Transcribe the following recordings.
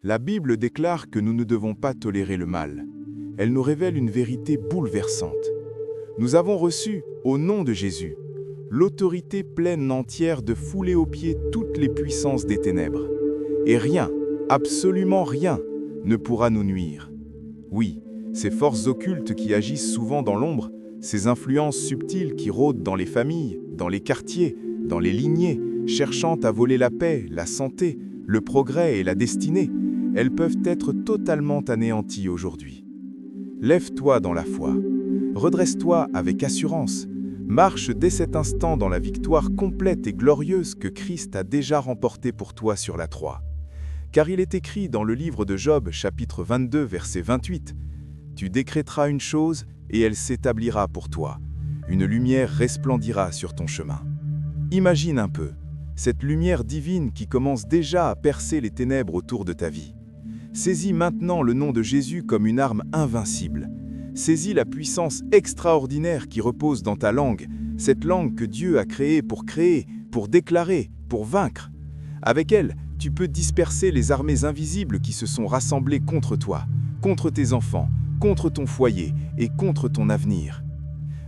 La Bible déclare que nous ne devons pas tolérer le mal. Elle nous révèle une vérité bouleversante. Nous avons reçu, au nom de Jésus, l'autorité pleine entière de fouler aux pieds toutes les puissances des ténèbres. Et rien, absolument rien, ne pourra nous nuire. Oui, ces forces occultes qui agissent souvent dans l'ombre, ces influences subtiles qui rôdent dans les familles, dans les quartiers, dans les lignées, cherchant à voler la paix, la santé, le progrès et la destinée, elles peuvent être totalement anéanties aujourd'hui. Lève-toi dans la foi, redresse-toi avec assurance, marche dès cet instant dans la victoire complète et glorieuse que Christ a déjà remportée pour toi sur la croix. Car il est écrit dans le livre de Job, chapitre 22, verset 28, « Tu décréteras une chose et elle s'établira pour toi. Une lumière resplendira sur ton chemin. » Imagine un peu, cette lumière divine qui commence déjà à percer les ténèbres autour de ta vie. Saisis maintenant le nom de Jésus comme une arme invincible. Saisis la puissance extraordinaire qui repose dans ta langue, cette langue que Dieu a créée, pour déclarer, pour vaincre. Avec elle, tu peux disperser les armées invisibles qui se sont rassemblées contre toi, contre tes enfants, contre ton foyer et contre ton avenir.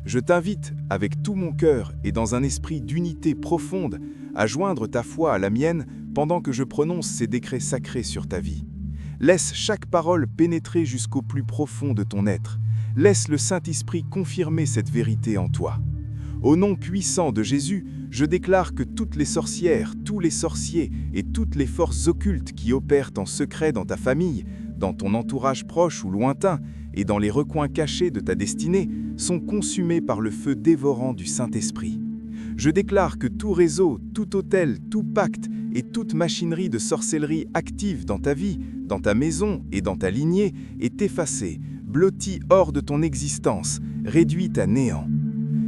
Je t'invite, avec tout mon cœur et dans un esprit d'unité profonde, à joindre ta foi à la mienne pendant que je prononce ces décrets sacrés sur ta vie. Laisse chaque parole pénétrer jusqu'au plus profond de ton être. Laisse le Saint-Esprit confirmer cette vérité en toi. Au nom puissant de Jésus, je déclare que toutes les sorcières, tous les sorciers et toutes les forces occultes qui opèrent en secret dans ta famille, dans ton entourage proche ou lointain, et dans les recoins cachés de ta destinée, sont consumés par le feu dévorant du Saint-Esprit. Je déclare que tout réseau, tout autel, tout pacte et toute machinerie de sorcellerie active dans ta vie, dans ta maison et dans ta lignée est effacé, blotti hors de ton existence, réduit à néant.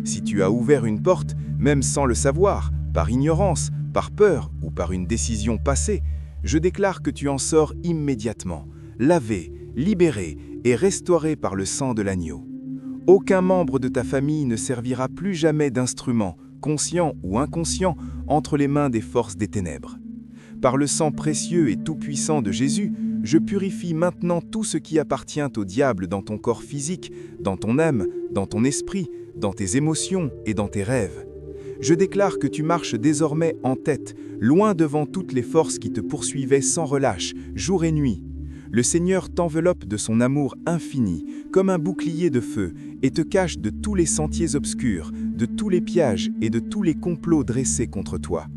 Si tu as ouvert une porte, même sans le savoir, par ignorance, par peur ou par une décision passée, je déclare que tu en sors immédiatement, lavé, libéré et restauré par le sang de l'agneau. Aucun membre de ta famille ne servira plus jamais d'instrument, conscient ou inconscient, entre les mains des forces des ténèbres. Par le sang précieux et tout-puissant de Jésus, je purifie maintenant tout ce qui appartient au diable dans ton corps physique, dans ton âme, dans ton esprit, dans tes émotions et dans tes rêves. Je déclare que tu marches désormais en tête, loin devant toutes les forces qui te poursuivaient sans relâche, jour et nuit. Le Seigneur t'enveloppe de son amour infini, comme un bouclier de feu, et te cache de tous les sentiers obscurs, de tous les pièges et de tous les complots dressés contre toi.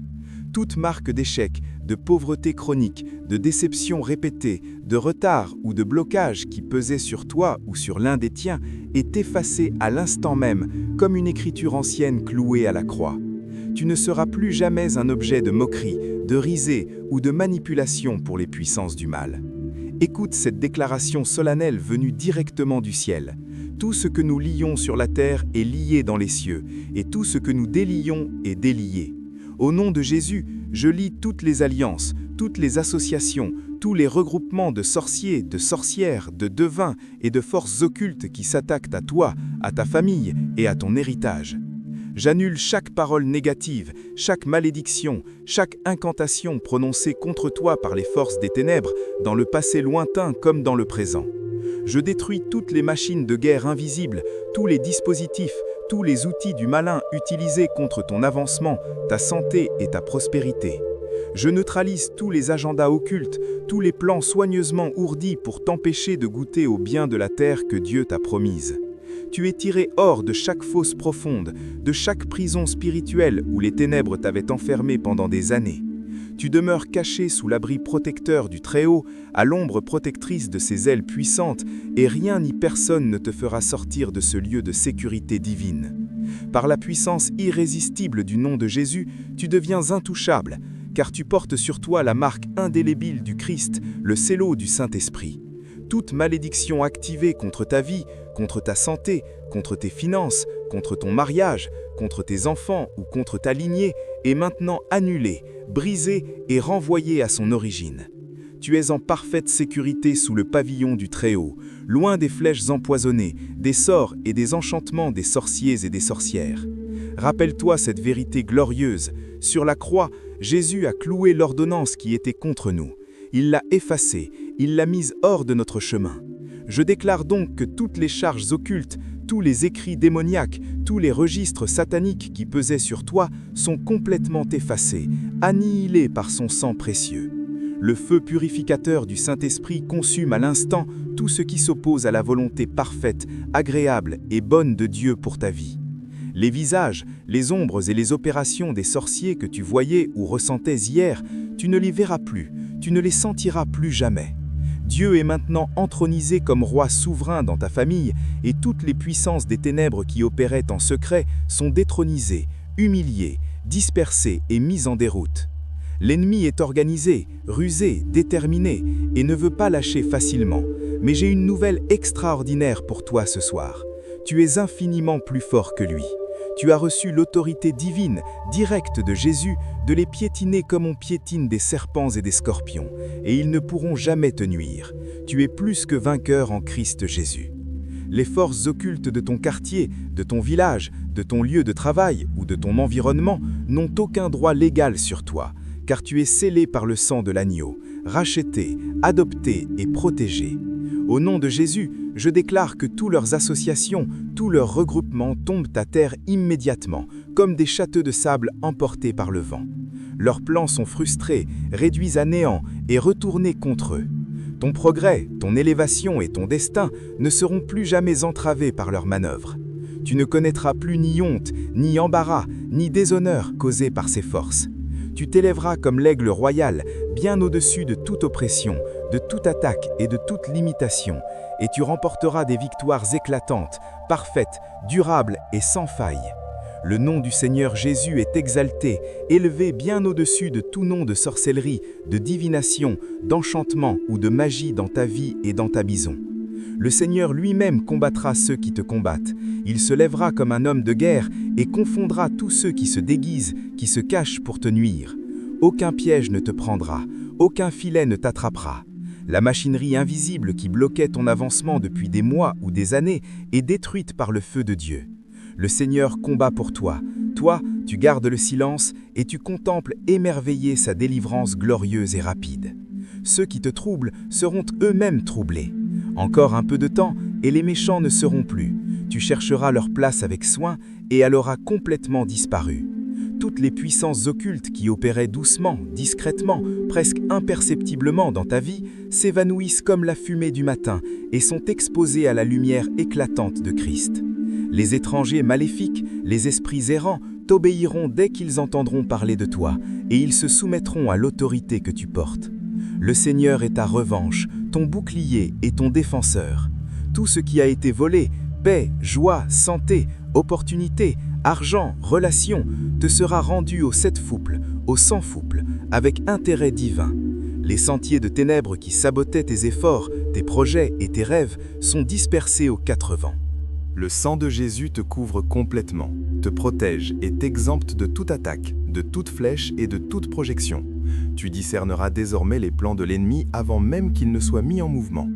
Toute marque d'échec, de pauvreté chronique, de déception répétée, de retard ou de blocage qui pesait sur toi ou sur l'un des tiens est effacée à l'instant même, comme une écriture ancienne clouée à la croix. Tu ne seras plus jamais un objet de moquerie, de risée ou de manipulation pour les puissances du mal. Écoute cette déclaration solennelle venue directement du ciel. Tout ce que nous lions sur la terre est lié dans les cieux, et tout ce que nous délions est délié. Au nom de Jésus, je lie toutes les alliances, toutes les associations, tous les regroupements de sorciers, de sorcières, de devins et de forces occultes qui s'attaquent à toi, à ta famille et à ton héritage. J'annule chaque parole négative, chaque malédiction, chaque incantation prononcée contre toi par les forces des ténèbres, dans le passé lointain comme dans le présent. Je détruis toutes les machines de guerre invisibles, tous les dispositifs, tous les outils du malin utilisés contre ton avancement, ta santé et ta prospérité. Je neutralise tous les agendas occultes, tous les plans soigneusement ourdis pour t'empêcher de goûter au bien de la terre que Dieu t'a promise. Tu es tiré hors de chaque fosse profonde, de chaque prison spirituelle où les ténèbres t'avaient enfermé pendant des années. Tu demeures caché sous l'abri protecteur du Très-Haut, à l'ombre protectrice de ses ailes puissantes, et rien ni personne ne te fera sortir de ce lieu de sécurité divine. Par la puissance irrésistible du nom de Jésus, tu deviens intouchable, car tu portes sur toi la marque indélébile du Christ, le scello du Saint-Esprit. Toute malédiction activée contre ta vie, contre ta santé, contre tes finances, contre ton mariage, contre tes enfants ou contre ta lignée est maintenant annulée, brisée et renvoyée à son origine. Tu es en parfaite sécurité sous le pavillon du Très-Haut, loin des flèches empoisonnées, des sorts et des enchantements des sorciers et des sorcières. Rappelle-toi cette vérité glorieuse. Sur la croix, Jésus a cloué l'ordonnance qui était contre nous. il l'a effacée, il l'a mise hors de notre chemin. Je déclare donc que toutes les charges occultes, tous les écrits démoniaques, tous les registres sataniques qui pesaient sur toi sont complètement effacés, annihilés par son sang précieux. Le feu purificateur du Saint-Esprit consume à l'instant tout ce qui s'oppose à la volonté parfaite, agréable et bonne de Dieu pour ta vie. Les visages, les ombres et les opérations des sorciers que tu voyais ou ressentais hier, tu ne les verras plus, tu ne les sentiras plus jamais. Dieu est maintenant entronisé comme roi souverain dans ta famille et toutes les puissances des ténèbres qui opéraient en secret sont détronisées, humiliées, dispersées et mises en déroute. L'ennemi est organisé, rusé, déterminé et ne veut pas lâcher facilement. Mais j'ai une nouvelle extraordinaire pour toi ce soir. Tu es infiniment plus fort que lui. Tu as reçu l'autorité divine, directe de Jésus, de les piétiner comme on piétine des serpents et des scorpions, et ils ne pourront jamais te nuire. Tu es plus que vainqueur en Christ Jésus. Les forces occultes de ton quartier, de ton village, de ton lieu de travail ou de ton environnement n'ont aucun droit légal sur toi, car tu es scellé par le sang de l'agneau, racheté, adopté et protégé. Au nom de Jésus, je déclare que tous leurs associations, tous leurs regroupements tombent à terre immédiatement, comme des châteaux de sable emportés par le vent. Leurs plans sont frustrés, réduits à néant et retournés contre eux. Ton progrès, ton élévation et ton destin ne seront plus jamais entravés par leurs manœuvres. Tu ne connaîtras plus ni honte, ni embarras, ni déshonneur causés par ces forces. Tu t'élèveras comme l'aigle royal, bien au-dessus de toute oppression, de toute attaque et de toute limitation, et tu remporteras des victoires éclatantes, parfaites, durables et sans faille. Le nom du Seigneur Jésus est exalté, élevé bien au-dessus de tout nom de sorcellerie, de divination, d'enchantement ou de magie dans ta vie et dans ta maison. Le Seigneur lui-même combattra ceux qui te combattent. Il se lèvera comme un homme de guerre et confondra tous ceux qui se déguisent, qui se cachent pour te nuire. Aucun piège ne te prendra, aucun filet ne t'attrapera. La machinerie invisible qui bloquait ton avancement depuis des mois ou des années est détruite par le feu de Dieu. Le Seigneur combat pour toi. Toi, tu gardes le silence et tu contemples émerveillé sa délivrance glorieuse et rapide. Ceux qui te troublent seront eux-mêmes troublés. Encore un peu de temps et les méchants ne seront plus. Tu chercheras leur place avec soin et elle aura complètement disparu. Toutes les puissances occultes qui opéraient doucement, discrètement, presque imperceptiblement dans ta vie, s'évanouissent comme la fumée du matin et sont exposées à la lumière éclatante de Christ. Les étrangers maléfiques, les esprits errants, t'obéiront dès qu'ils entendront parler de toi, et ils se soumettront à l'autorité que tu portes. Le Seigneur est ta revanche, ton bouclier et ton défenseur. Tout ce qui a été volé, paix, joie, santé, opportunité, argent, relations, te sera rendu au septuple, au centuple, avec intérêt divin. Les sentiers de ténèbres qui sabotaient tes efforts, tes projets et tes rêves sont dispersés aux quatre vents. Le sang de Jésus te couvre complètement, te protège et t'exempte de toute attaque, de toute flèche et de toute projection. Tu discerneras désormais les plans de l'ennemi avant même qu'il ne soit mis en mouvement.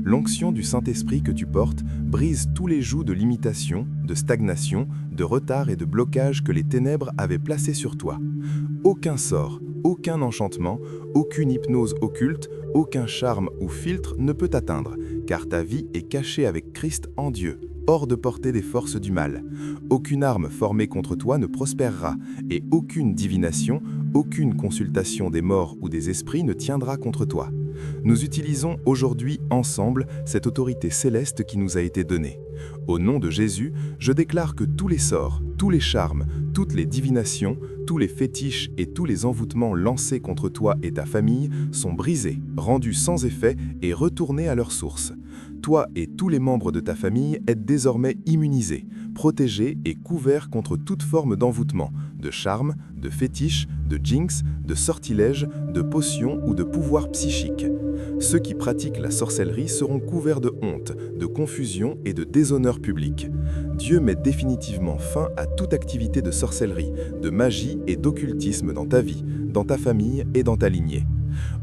L'onction du Saint-Esprit que tu portes brise tous les jougs de limitation, de stagnation, de retard et de blocage que les ténèbres avaient placés sur toi. Aucun sort, aucun enchantement, aucune hypnose occulte, aucun charme ou filtre ne peut t'atteindre, car ta vie est cachée avec Christ en Dieu, hors de portée des forces du mal. Aucune arme formée contre toi ne prospérera, et aucune divination, aucune consultation des morts ou des esprits ne tiendra contre toi. Nous utilisons aujourd'hui ensemble cette autorité céleste qui nous a été donnée. Au nom de Jésus, je déclare que tous les sorts, tous les charmes, toutes les divinations, tous les fétiches et tous les envoûtements lancés contre toi et ta famille sont brisés, rendus sans effet et retournés à leur source. Toi et tous les membres de ta famille êtes désormais immunisés, protégés et couverts contre toute forme d'envoûtement, de charme, de fétiche, de jinx, de sortilège, de potions ou de pouvoir psychique. Ceux qui pratiquent la sorcellerie seront couverts de honte, de confusion et de déshonneur public. Dieu met définitivement fin à toute activité de sorcellerie, de magie et d'occultisme dans ta vie, dans ta famille et dans ta lignée.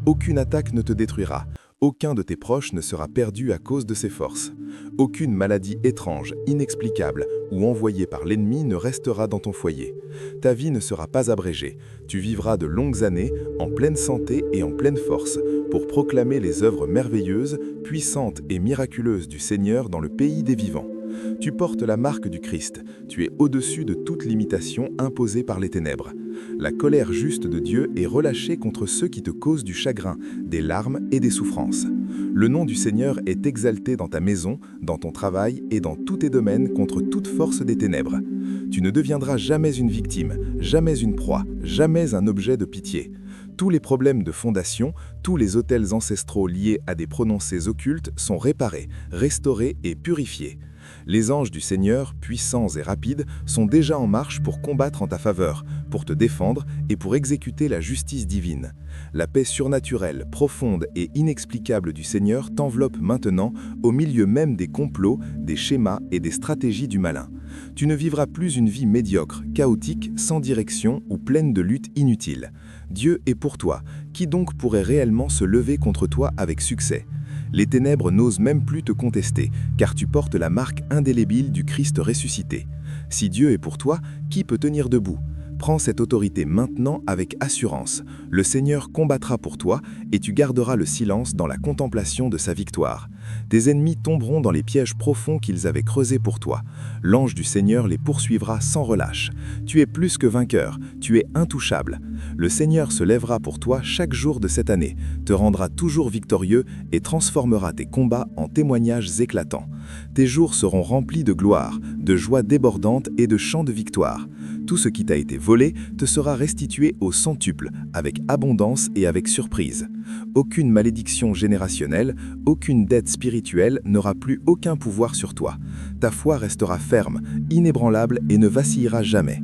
Aucune attaque ne te détruira. Aucun de tes proches ne sera perdu à cause de ces forces. Aucune maladie étrange, inexplicable ou envoyée par l'ennemi ne restera dans ton foyer. Ta vie ne sera pas abrégée. Tu vivras de longues années en pleine santé et en pleine force, pour proclamer les œuvres merveilleuses, puissantes et miraculeuses du Seigneur dans le pays des vivants. Tu portes la marque du Christ, tu es au-dessus de toute limitation imposée par les ténèbres. La colère juste de Dieu est relâchée contre ceux qui te causent du chagrin, des larmes et des souffrances. Le nom du Seigneur est exalté dans ta maison, dans ton travail et dans tous tes domaines contre toute force des ténèbres. Tu ne deviendras jamais une victime, jamais une proie, jamais un objet de pitié. Tous les problèmes de fondation, tous les autels ancestraux liés à des prononcés occultes sont réparés, restaurés et purifiés. Les anges du Seigneur, puissants et rapides, sont déjà en marche pour combattre en ta faveur, pour te défendre et pour exécuter la justice divine. La paix surnaturelle, profonde et inexplicable du Seigneur t'enveloppe maintenant au milieu même des complots, des schémas et des stratégies du malin. Tu ne vivras plus une vie médiocre, chaotique, sans direction ou pleine de luttes inutiles. Dieu est pour toi. Qui donc pourrait réellement se lever contre toi avec succès ? Les ténèbres n'osent même plus te contester, car tu portes la marque indélébile du Christ ressuscité. Si Dieu est pour toi, qui peut tenir debout ? Prends cette autorité maintenant avec assurance. Le Seigneur combattra pour toi et tu garderas le silence dans la contemplation de sa victoire. Tes ennemis tomberont dans les pièges profonds qu'ils avaient creusés pour toi. L'ange du Seigneur les poursuivra sans relâche. Tu es plus que vainqueur, tu es intouchable. Le Seigneur se lèvera pour toi chaque jour de cette année, te rendra toujours victorieux et transformera tes combats en témoignages éclatants. Tes jours seront remplis de gloire, de joie débordante et de chants de victoire. Tout ce qui t'a été volé te sera restitué au centuple, avec abondance et avec surprise. Aucune malédiction générationnelle, aucune dette spirituelle n'aura plus aucun pouvoir sur toi. Ta foi restera ferme, inébranlable et ne vacillera jamais.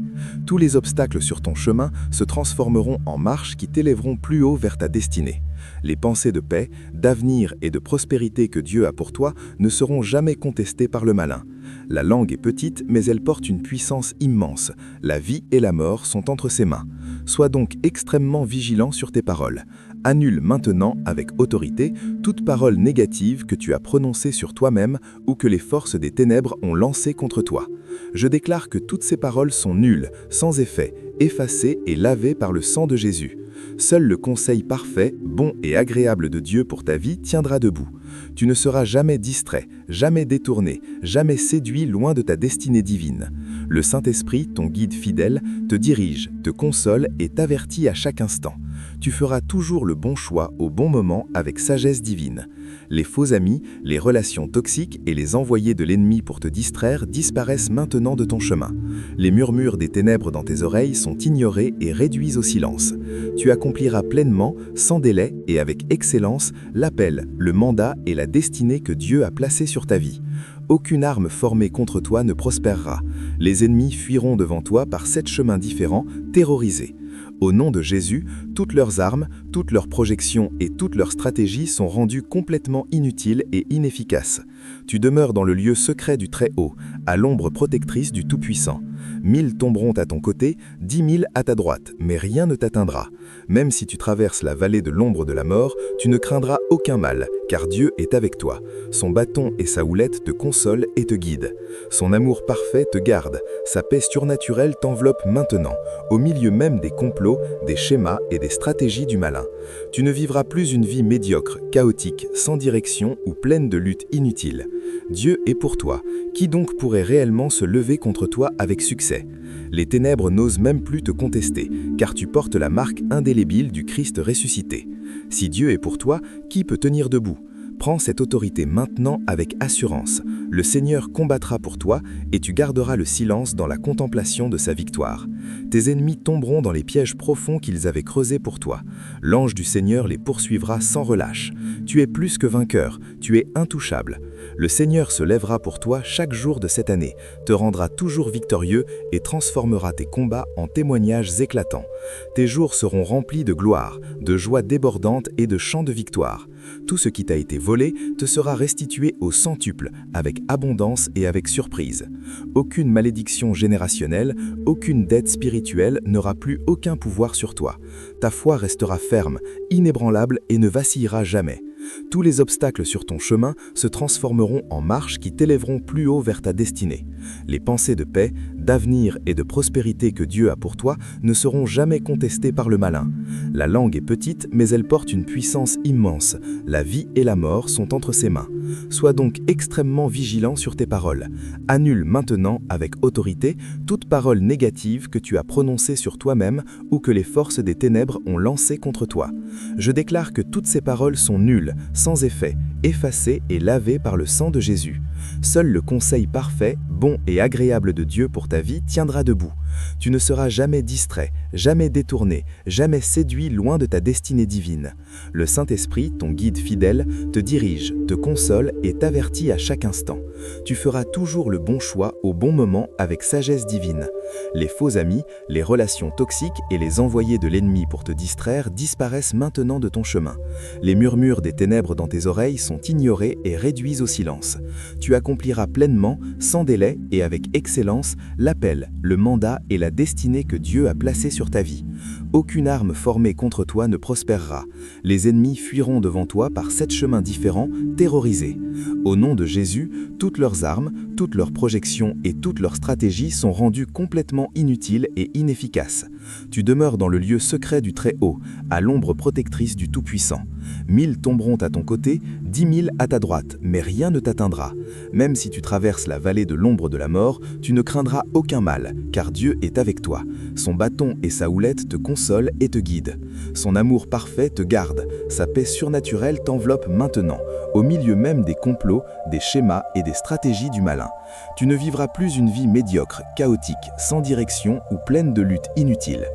Tous les obstacles sur ton chemin se transformeront en marches qui t'élèveront plus haut vers ta destinée. Les pensées de paix, d'avenir et de prospérité que Dieu a pour toi ne seront jamais contestées par le malin. La langue est petite, mais elle porte une puissance immense. La vie et la mort sont entre ses mains. Sois donc extrêmement vigilant sur tes paroles. Annule maintenant, avec autorité, toute parole négative que tu as prononcée sur toi-même ou que les forces des ténèbres ont lancée contre toi. Je déclare que toutes ces paroles sont nulles, sans effet, effacées et lavées par le sang de Jésus. Seul le conseil parfait, bon et agréable de Dieu pour ta vie tiendra debout. Tu ne seras jamais distrait, jamais détourné, jamais séduit loin de ta destinée divine. Le Saint-Esprit, ton guide fidèle, te dirige, te console et t'avertit à chaque instant. Tu feras toujours le bon choix au bon moment avec sagesse divine. Les faux amis, les relations toxiques et les envoyés de l'ennemi pour te distraire disparaissent maintenant de ton chemin. Les murmures des ténèbres dans tes oreilles sont ignorés et réduits au silence. Tu accompliras pleinement, sans délai et avec excellence, l'appel, le mandat et la destinée que Dieu a placés sur ta vie. Aucune arme formée contre toi ne prospérera. Les ennemis fuiront devant toi par 7 chemins différents, terrorisés. Au nom de Jésus, toutes leurs armes, toutes leurs projections et toutes leurs stratégies sont rendues complètement inutiles et inefficaces. Tu demeures dans le lieu secret du Très-Haut, à l'ombre protectrice du Tout-Puissant. 1000 tomberont à ton côté, 10 000 à ta droite, mais rien ne t'atteindra. Même si tu traverses la vallée de l'ombre de la mort, tu ne craindras aucun mal, car Dieu est avec toi. Son bâton et sa houlette te consolent et te guident. Son amour parfait te garde, sa paix surnaturelle t'enveloppe maintenant, au milieu même des complots, des schémas et des stratégies du malin. Tu ne vivras plus une vie médiocre, chaotique, sans direction ou pleine de luttes inutiles. Dieu est pour toi. Qui donc pourrait réellement se lever contre toi avec succès ? Les ténèbres n'osent même plus te contester, car tu portes la marque indélébile du Christ ressuscité. Si Dieu est pour toi, qui peut tenir debout ? Prends cette autorité maintenant avec assurance. Le Seigneur combattra pour toi et tu garderas le silence dans la contemplation de sa victoire. Tes ennemis tomberont dans les pièges profonds qu'ils avaient creusés pour toi. L'ange du Seigneur les poursuivra sans relâche. Tu es plus que vainqueur, tu es intouchable. Le Seigneur se lèvera pour toi chaque jour de cette année, te rendra toujours victorieux et transformera tes combats en témoignages éclatants. Tes jours seront remplis de gloire, de joie débordante et de chants de victoire. Tout ce qui t'a été volé te sera restitué au centuple, avec abondance et avec surprise. Aucune malédiction générationnelle, aucune dette spirituelle n'aura plus aucun pouvoir sur toi. Ta foi restera ferme, inébranlable et ne vacillera jamais. Tous les obstacles sur ton chemin se transformeront en marches qui t'élèveront plus haut vers ta destinée. Les pensées de paix, d'avenir et de prospérité que Dieu a pour toi ne seront jamais contestées par le malin. La langue est petite, mais elle porte une puissance immense. La vie et la mort sont entre ses mains. Sois donc extrêmement vigilant sur tes paroles. Annule maintenant, avec autorité, toute parole négative que tu as prononcée sur toi-même ou que les forces des ténèbres ont lancée contre toi. Je déclare que toutes ces paroles sont nulles, sans effet, effacées et lavées par le sang de Jésus. Seul le conseil parfait, bon et agréable de Dieu pour ta vie tiendra debout. Tu ne seras jamais distrait, jamais détourné, jamais séduit loin de ta destinée divine. Le Saint-Esprit, ton guide fidèle, te dirige, te console et t'avertit à chaque instant. Tu feras toujours le bon choix au bon moment avec sagesse divine. Les faux amis, les relations toxiques et les envoyés de l'ennemi pour te distraire disparaissent maintenant de ton chemin. Les murmures des ténèbres dans tes oreilles sont ignorés et réduits au silence. Tu accompliras pleinement, sans délai et avec excellence, l'appel, le mandat et la destinée que Dieu a placée sur ta vie. Aucune arme formée contre toi ne prospérera. Les ennemis fuiront devant toi par 7 chemins différents, terrorisés. Au nom de Jésus, toutes leurs armes, toutes leurs projections et toutes leurs stratégies sont rendues complètement inutiles et inefficaces. Tu demeures dans le lieu secret du Très-Haut, à l'ombre protectrice du Tout-Puissant. 1000 tomberont à ton côté, 10 000 à ta droite, mais rien ne t'atteindra. Même si tu traverses la vallée de l'ombre de la mort, tu ne craindras aucun mal, car Dieu est avec toi. Son bâton et sa houlette te consolent et te guident. Son amour parfait te garde, sa paix surnaturelle t'enveloppe maintenant, au milieu même des complots, des schémas et des stratégies du malin. Tu ne vivras plus une vie médiocre, chaotique, sans direction ou pleine de luttes inutiles.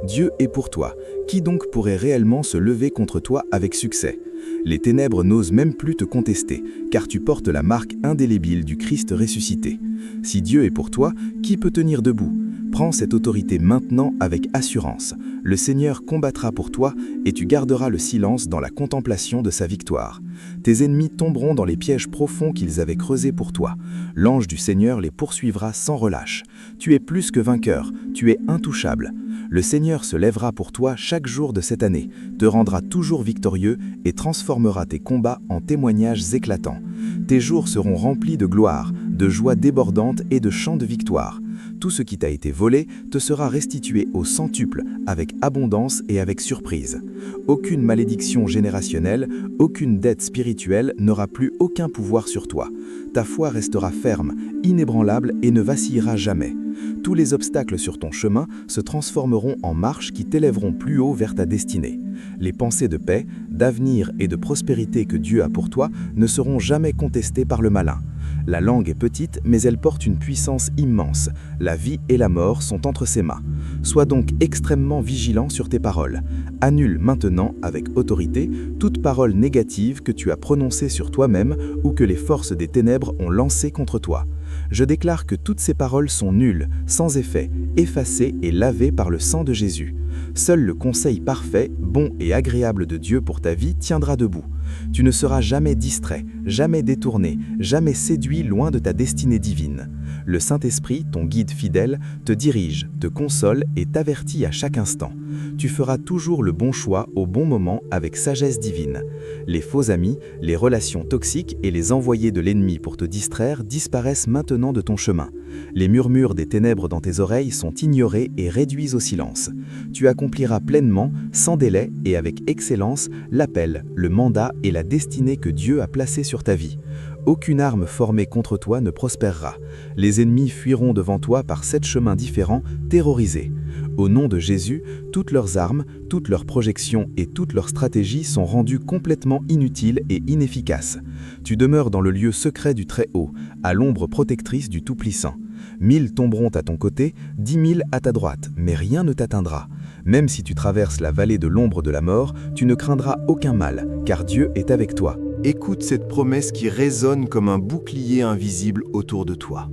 Dieu est pour toi. Qui donc pourrait réellement se lever contre toi avec succès? Les ténèbres n'osent même plus te contester, car tu portes la marque indélébile du Christ ressuscité. Si Dieu est pour toi, qui peut tenir debout? Prends cette autorité maintenant avec assurance. Le Seigneur combattra pour toi et tu garderas le silence dans la contemplation de sa victoire. Tes ennemis tomberont dans les pièges profonds qu'ils avaient creusés pour toi. L'ange du Seigneur les poursuivra sans relâche. Tu es plus que vainqueur, tu es intouchable. Le Seigneur se lèvera pour toi chaque jour de cette année, te rendra toujours victorieux et transformera tes combats en témoignages éclatants. Tes jours seront remplis de gloire, de joie débordante et de chants de victoire. Tout ce qui t'a été volé te sera restitué au centuple, avec abondance et avec surprise. Aucune malédiction générationnelle, aucune dette spirituelle n'aura plus aucun pouvoir sur toi. Ta foi restera ferme, inébranlable et ne vacillera jamais. Tous les obstacles sur ton chemin se transformeront en marches qui t'élèveront plus haut vers ta destinée. Les pensées de paix, d'avenir et de prospérité que Dieu a pour toi ne seront jamais contestées par le malin. La langue est petite, mais elle porte une puissance immense. La vie et la mort sont entre ses mains. Sois donc extrêmement vigilant sur tes paroles. Annule maintenant, avec autorité, toute parole négative que tu as prononcée sur toi-même ou que les forces des ténèbres ont lancée contre toi. Je déclare que toutes ces paroles sont nulles, sans effet, effacées et lavées par le sang de Jésus. Seul le conseil parfait, bon et agréable de Dieu pour ta vie tiendra debout. Tu ne seras jamais distrait, jamais détourné, jamais séduit loin de ta destinée divine. Le Saint-Esprit, ton guide fidèle, te dirige, te console et t'avertit à chaque instant. Tu feras toujours le bon choix au bon moment avec sagesse divine. Les faux amis, les relations toxiques et les envoyés de l'ennemi pour te distraire disparaissent maintenant de ton chemin. Les murmures des ténèbres dans tes oreilles sont ignorés et réduits au silence. Tu accompliras pleinement, sans délai et avec excellence, l'appel, le mandat et la destinée que Dieu a placée sur ta vie. Aucune arme formée contre toi ne prospérera. Les ennemis fuiront devant toi par 7 chemins différents, terrorisés. Au nom de Jésus, toutes leurs armes, toutes leurs projections et toutes leurs stratégies sont rendues complètement inutiles et inefficaces. Tu demeures dans le lieu secret du Très-Haut, à l'ombre protectrice du Tout-Puissant. 1000 tomberont à ton côté, 10 000 à ta droite, mais rien ne t'atteindra. Même si tu traverses la vallée de l'ombre de la mort, tu ne craindras aucun mal, car Dieu est avec toi. Écoute cette promesse qui résonne comme un bouclier invisible autour de toi.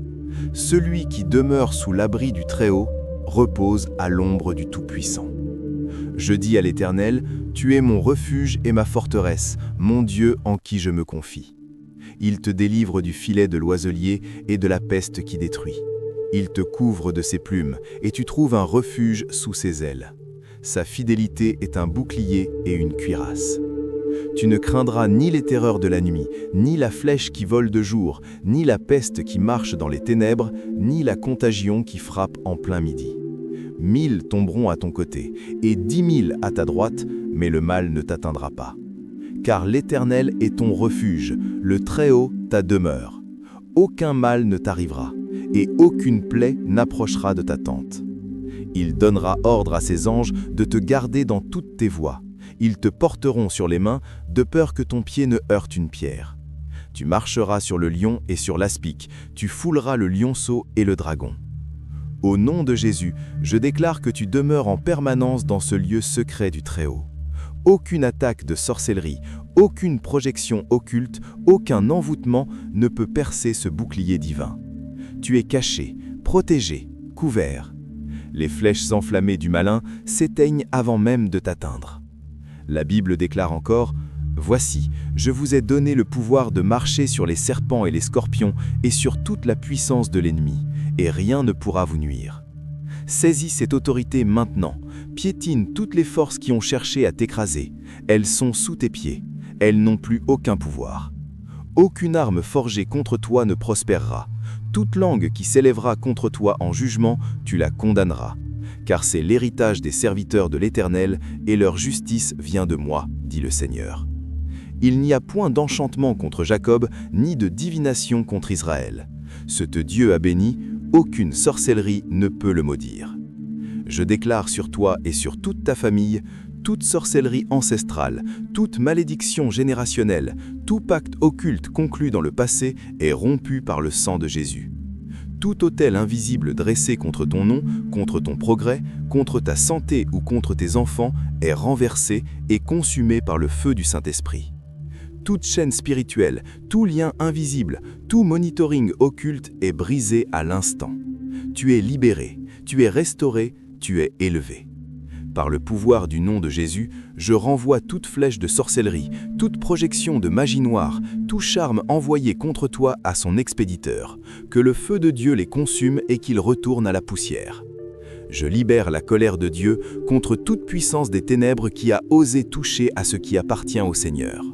Celui qui demeure sous l'abri du Très-Haut repose à l'ombre du Tout-Puissant. Je dis à l'Éternel, tu es mon refuge et ma forteresse, mon Dieu en qui je me confie. Il te délivre du filet de l'oiselier et de la peste qui détruit. Il te couvre de ses plumes et tu trouves un refuge sous ses ailes. Sa fidélité est un bouclier et une cuirasse. Tu ne craindras ni les terreurs de la nuit, ni la flèche qui vole de jour, ni la peste qui marche dans les ténèbres, ni la contagion qui frappe en plein midi. 1000 tomberont à ton côté, et 10 000 à ta droite, mais le mal ne t'atteindra pas. Car l'Éternel est ton refuge, le Très-Haut ta demeure. Aucun mal ne t'arrivera, et aucune plaie n'approchera de ta tente. Il donnera ordre à ses anges de te garder dans toutes tes voies. Ils te porteront sur les mains, de peur que ton pied ne heurte une pierre. Tu marcheras sur le lion et sur l'aspic, tu fouleras le lionceau et le dragon. Au nom de Jésus, je déclare que tu demeures en permanence dans ce lieu secret du Très-Haut. Aucune attaque de sorcellerie, aucune projection occulte, aucun envoûtement ne peut percer ce bouclier divin. Tu es caché, protégé, couvert. Les flèches enflammées du malin s'éteignent avant même de t'atteindre. La Bible déclare encore « Voici, je vous ai donné le pouvoir de marcher sur les serpents et les scorpions et sur toute la puissance de l'ennemi, et rien ne pourra vous nuire. » Saisis cette autorité maintenant, piétine toutes les forces qui ont cherché à t'écraser. Elles sont sous tes pieds, elles n'ont plus aucun pouvoir. Aucune arme forgée contre toi ne prospérera. Toute langue qui s'élèvera contre toi en jugement, tu la condamneras. Car c'est l'héritage des serviteurs de l'Éternel, et leur justice vient de moi, dit le Seigneur. Il n'y a point d'enchantement contre Jacob, ni de divination contre Israël. Ce que Dieu a béni, aucune sorcellerie ne peut le maudire. Je déclare sur toi et sur toute ta famille, toute sorcellerie ancestrale, toute malédiction générationnelle, tout pacte occulte conclu dans le passé est rompu par le sang de Jésus. Tout autel invisible dressé contre ton nom, contre ton progrès, contre ta santé ou contre tes enfants est renversé et consumé par le feu du Saint-Esprit. Toute chaîne spirituelle, tout lien invisible, tout monitoring occulte est brisé à l'instant. Tu es libéré, tu es restauré, tu es élevé. Par le pouvoir du nom de Jésus, je renvoie toute flèche de sorcellerie, toute projection de magie noire, tout charme envoyé contre toi à son expéditeur. Que le feu de Dieu les consume et qu'ils retournent à la poussière. Je libère la colère de Dieu contre toute puissance des ténèbres qui a osé toucher à ce qui appartient au Seigneur.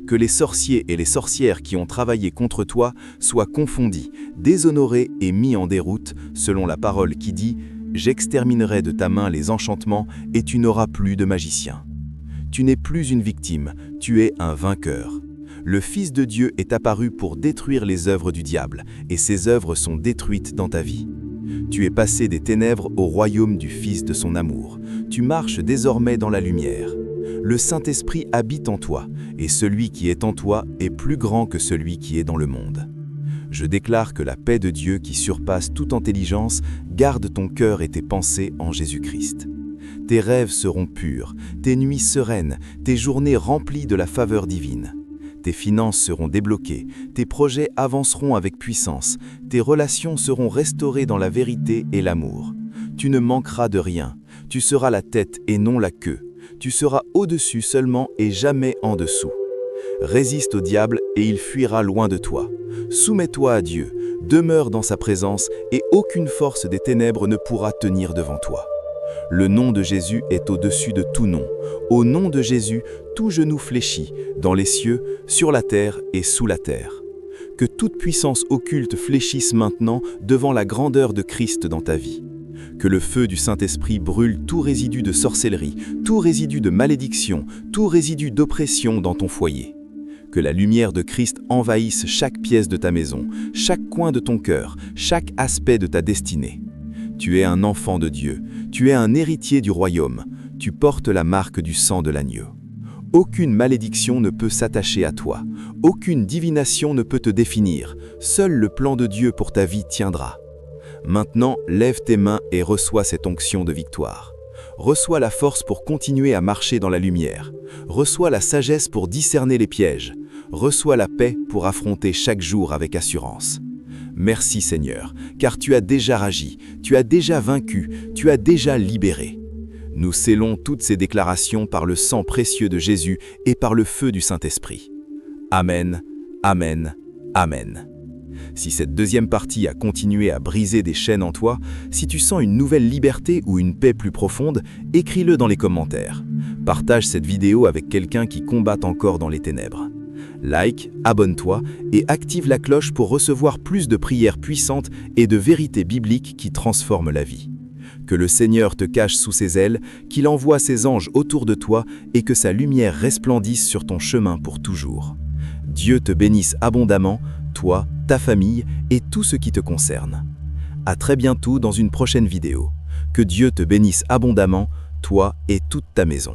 Que les sorciers et les sorcières qui ont travaillé contre toi soient confondis, déshonorés et mis en déroute, selon la parole qui dit « J'exterminerai de ta main les enchantements et tu n'auras plus de magicien. » Tu n'es plus une victime, tu es un vainqueur. Le Fils de Dieu est apparu pour détruire les œuvres du diable, et ses œuvres sont détruites dans ta vie. Tu es passé des ténèbres au royaume du Fils de son amour. Tu marches désormais dans la lumière. Le Saint-Esprit habite en toi, et celui qui est en toi est plus grand que celui qui est dans le monde. Je déclare que la paix de Dieu qui surpasse toute intelligence garde ton cœur et tes pensées en Jésus-Christ. Tes rêves seront purs, tes nuits sereines, tes journées remplies de la faveur divine. Tes finances seront débloquées, tes projets avanceront avec puissance, tes relations seront restaurées dans la vérité et l'amour. Tu ne manqueras de rien, tu seras la tête et non la queue. Tu seras au-dessus seulement et jamais en dessous. Résiste au diable et il fuira loin de toi. Soumets-toi à Dieu, demeure dans sa présence et aucune force des ténèbres ne pourra tenir devant toi. Le nom de Jésus est au-dessus de tout nom. Au nom de Jésus, tout genou fléchit, dans les cieux, sur la terre et sous la terre. Que toute puissance occulte fléchisse maintenant devant la grandeur de Christ dans ta vie. Que le feu du Saint-Esprit brûle tout résidu de sorcellerie, tout résidu de malédiction, tout résidu d'oppression dans ton foyer. Que la lumière de Christ envahisse chaque pièce de ta maison, chaque coin de ton cœur, chaque aspect de ta destinée. Tu es un enfant de Dieu, tu es un héritier du royaume, tu portes la marque du sang de l'agneau. Aucune malédiction ne peut s'attacher à toi, aucune divination ne peut te définir, seul le plan de Dieu pour ta vie tiendra. Maintenant, lève tes mains et reçois cette onction de victoire. Reçois la force pour continuer à marcher dans la lumière. Reçois la sagesse pour discerner les pièges. Reçois la paix pour affronter chaque jour avec assurance. Merci Seigneur, car tu as déjà agi, tu as déjà vaincu, tu as déjà libéré. Nous scellons toutes ces déclarations par le sang précieux de Jésus et par le feu du Saint-Esprit. Amen, Amen, Amen. Si cette deuxième partie a continué à briser des chaînes en toi, si tu sens une nouvelle liberté ou une paix plus profonde, écris-le dans les commentaires. Partage cette vidéo avec quelqu'un qui combat encore dans les ténèbres. Like, abonne-toi et active la cloche pour recevoir plus de prières puissantes et de vérités bibliques qui transforment la vie. Que le Seigneur te cache sous ses ailes, qu'il envoie ses anges autour de toi et que sa lumière resplendisse sur ton chemin pour toujours. Dieu te bénisse abondamment, toi, ta famille et tout ce qui te concerne. À très bientôt dans une prochaine vidéo. Que Dieu te bénisse abondamment, toi et toute ta maison.